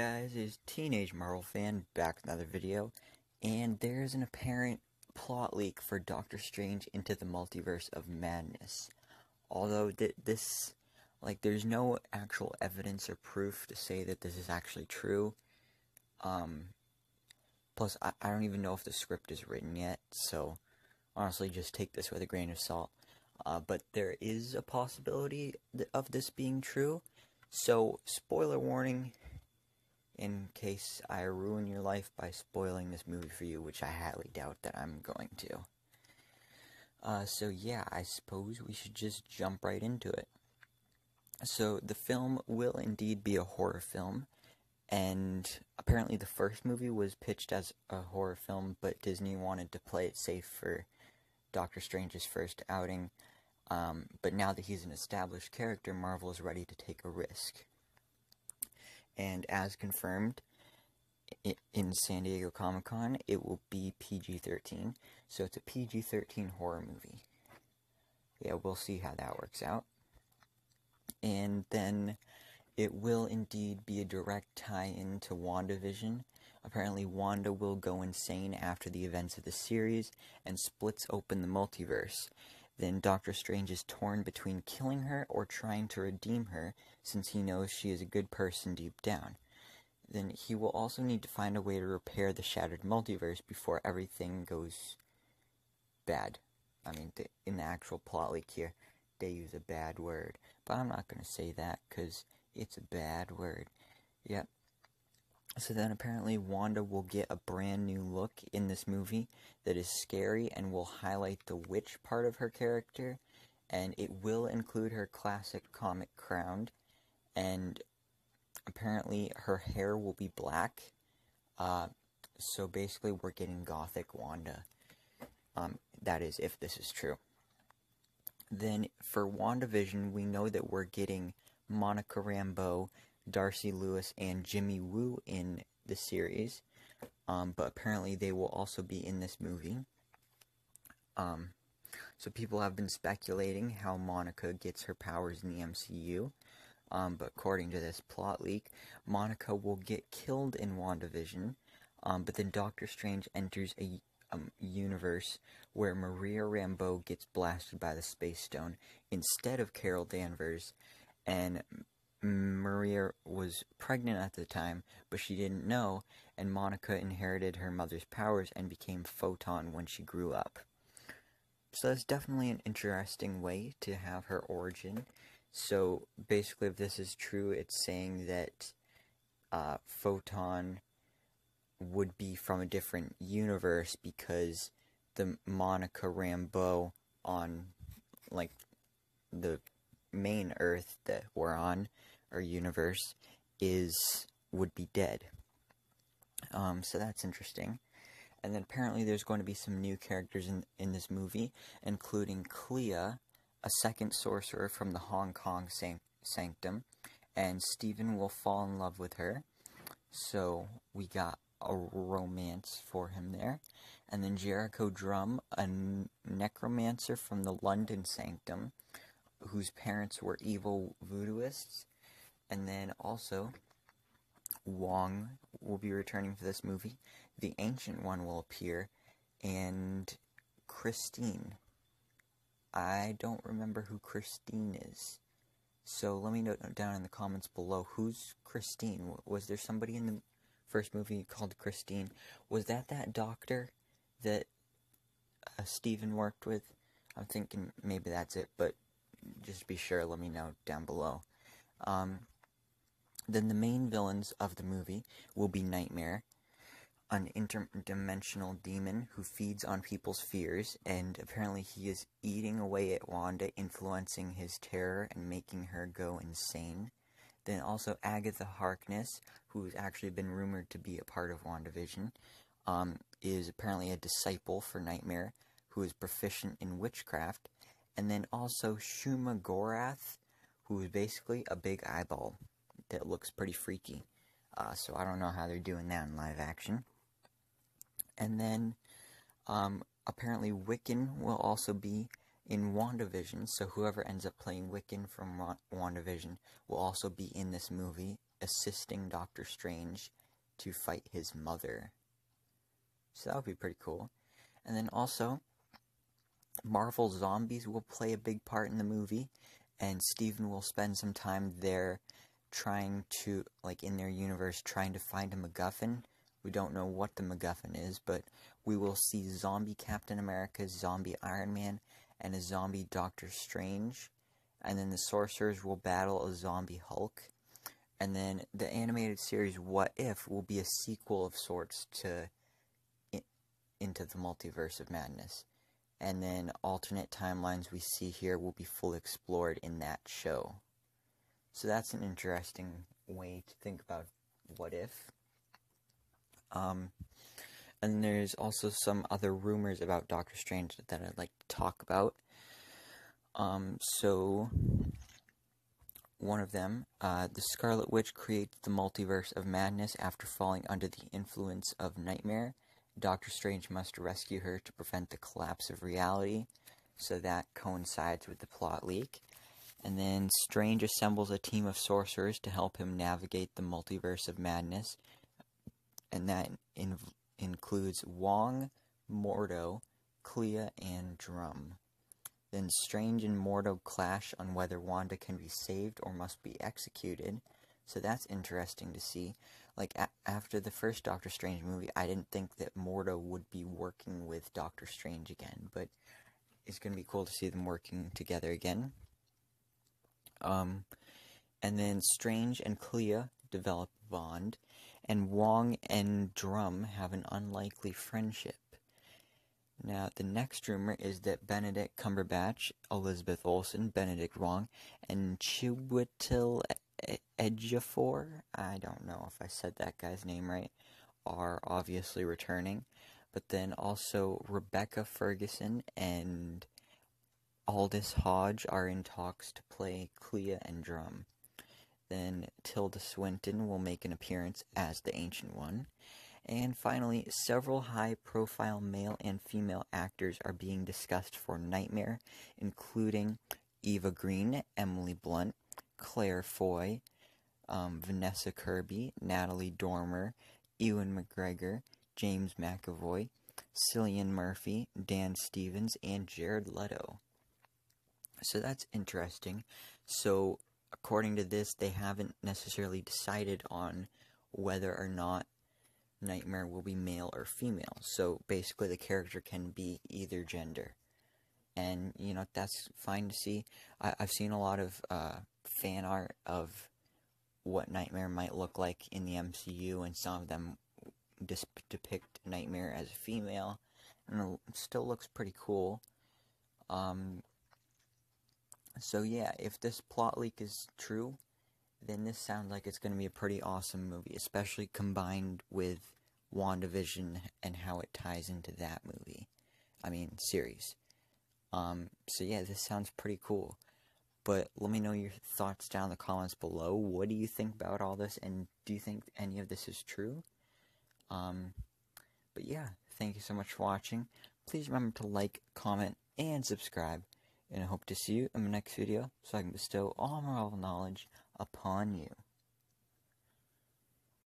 guys, it's Teenage Marvel Fan back with another video, and there's an apparent plot leak for Doctor Strange into the Multiverse of Madness. Although there's no actual evidence or proof to say that this is actually true. Plus, I don't even know if the script is written yet, so honestly, just take this with a grain of salt. But there is a possibility of this being true, so spoiler warning. In case I ruin your life by spoiling this movie for you, which I highly doubt that I'm going to. So yeah, I suppose we should just jump right into it. So the film will indeed be a horror film, and apparently the first movie was pitched as a horror film, but Disney wanted to play it safe for Doctor Strange's first outing. But now that he's an established character, Marvel is ready to take a risk. And as confirmed in San Diego Comic-Con, it will be PG-13. So it's a PG-13 horror movie. Yeah, we'll see how that works out. And then it will indeed be a direct tie-in to WandaVision. Apparently Wanda will go insane after the events of the series and splits open the multiverse. Then Doctor Strange is torn between killing her or trying to redeem her, since he knows she is a good person deep down. Then he will also need to find a way to repair the shattered multiverse before everything goes bad. I mean, in the actual plot leak here, they use a bad word. But I'm not going to say that, because it's a bad word. Yep. So then apparently Wanda will get a brand new look in this movie that is scary and will highlight the witch part of her character, and it will include her classic comic crown, and apparently her hair will be black. So basically we're getting gothic Wanda. That is, if this is true. Then for WandaVision, we know that we're getting Monica Rambeau, Darcy Lewis, and Jimmy Woo in the series, but apparently they will also be in this movie. So people have been speculating how Monica gets her powers in the MCU, but according to this plot leak, Monica will get killed in WandaVision, but then Doctor Strange enters a universe where Maria Rambeau gets blasted by the Space Stone instead of Carol Danvers, and Maria was pregnant at the time, but she didn't know, and Monica inherited her mother's powers and became Photon when she grew up. So that's definitely an interesting way to have her origin. So basically, if this is true, it's saying that Photon would be from a different universe because the Monica Rambeau on, like, the main Earth that we're on, our universe, would be dead. So that's interesting. And then apparently there's going to be some new characters in this movie, including Clea, a second sorcerer from the Hong Kong Sanctum, and Steven will fall in love with her. So we got a romance for him there. And then Jericho Drum, a necromancer from the London Sanctum, whose parents were evil voodooists. And then also Wong will be returning for this movie. The Ancient One will appear, and Christine. I don't remember who Christine is. So let me note down in the comments below, who's Christine? Was there somebody in the first movie called Christine? Was that doctor that Steven worked with? I'm thinking maybe that's it, but just be sure, let me know down below. Then the main villains of the movie will be Nightmare, an interdimensional demon who feeds on people's fears, and apparently he is eating away at Wanda, influencing his terror and making her go insane. Then also Agatha Harkness, who has actually been rumored to be a part of WandaVision, is apparently a disciple for Nightmare, who is proficient in witchcraft. And then also Shuma Gorath, who is basically a big eyeball that looks pretty freaky. So I don't know how they're doing that in live action. And then apparently Wiccan will also be in WandaVision, so whoever ends up playing Wiccan from WandaVision will also be in this movie assisting Doctor Strange to fight his mother. So that would be pretty cool. And then also, Marvel Zombies will play a big part in the movie, and Steven will spend some time there trying to, like, in their universe, trying to find a MacGuffin. We don't know what the MacGuffin is, but we will see zombie Captain America, zombie Iron Man, and a zombie Doctor Strange. And then the Sorcerers will battle a zombie Hulk. And then the animated series What If will be a sequel of sorts to Into the Multiverse of Madness. And then alternate timelines we see here will be fully explored in that show. So that's an interesting way to think about What If. And there's also some other rumors about Doctor Strange that I'd like to talk about. So one of them, the Scarlet Witch creates the Multiverse of Madness after falling under the influence of Nightmare. Doctor Strange must rescue her to prevent the collapse of reality, so that coincides with the plot leak. And then Strange assembles a team of sorcerers to help him navigate the Multiverse of Madness, and that includes Wong, Mordo, Clea, and Drum. Then Strange and Mordo clash on whether Wanda can be saved or must be executed, so that's interesting to see. Like, after the first Doctor Strange movie, I didn't think that Mordo would be working with Doctor Strange again, but it's going to be cool to see them working together again. And then Strange and Clea develop a bond, and Wong and Drum have an unlikely friendship. Now, the next rumor is that Benedict Cumberbatch, Elizabeth Olsen, Benedict Wong, and Chiwetel Ejiofor, I don't know if I said that guy's name right, are obviously returning. But then also Rebecca Ferguson and Aldous Hodge are in talks to play Clea and Drum. Then Tilda Swinton will make an appearance as the Ancient One. And finally, several high-profile male and female actors are being discussed for Nightmare, including Eva Green, Emily Blunt, Claire Foy, Vanessa Kirby, Natalie Dormer, Ewan McGregor, James McAvoy, Cillian Murphy, Dan Stevens, and Jared Leto. So that's interesting. So, according to this, they haven't necessarily decided on whether or not Nightmare will be male or female. So, basically, the character can be either gender. And, you know, that's fine to see. I've seen a lot of fan art of what Nightmare might look like in the MCU, and some of them depict Nightmare as a female, and it still looks pretty cool. So yeah, if this plot leak is true, then this sounds like it's going to be a pretty awesome movie, especially combined with WandaVision and how it ties into that series. So yeah, this sounds pretty cool. But let me know your thoughts down in the comments below. What do you think about all this, and do you think any of this is true? But yeah, thank you so much for watching. Please remember to like, comment, and subscribe. And I hope to see you in my next video, so I can bestow all Marvel knowledge upon you.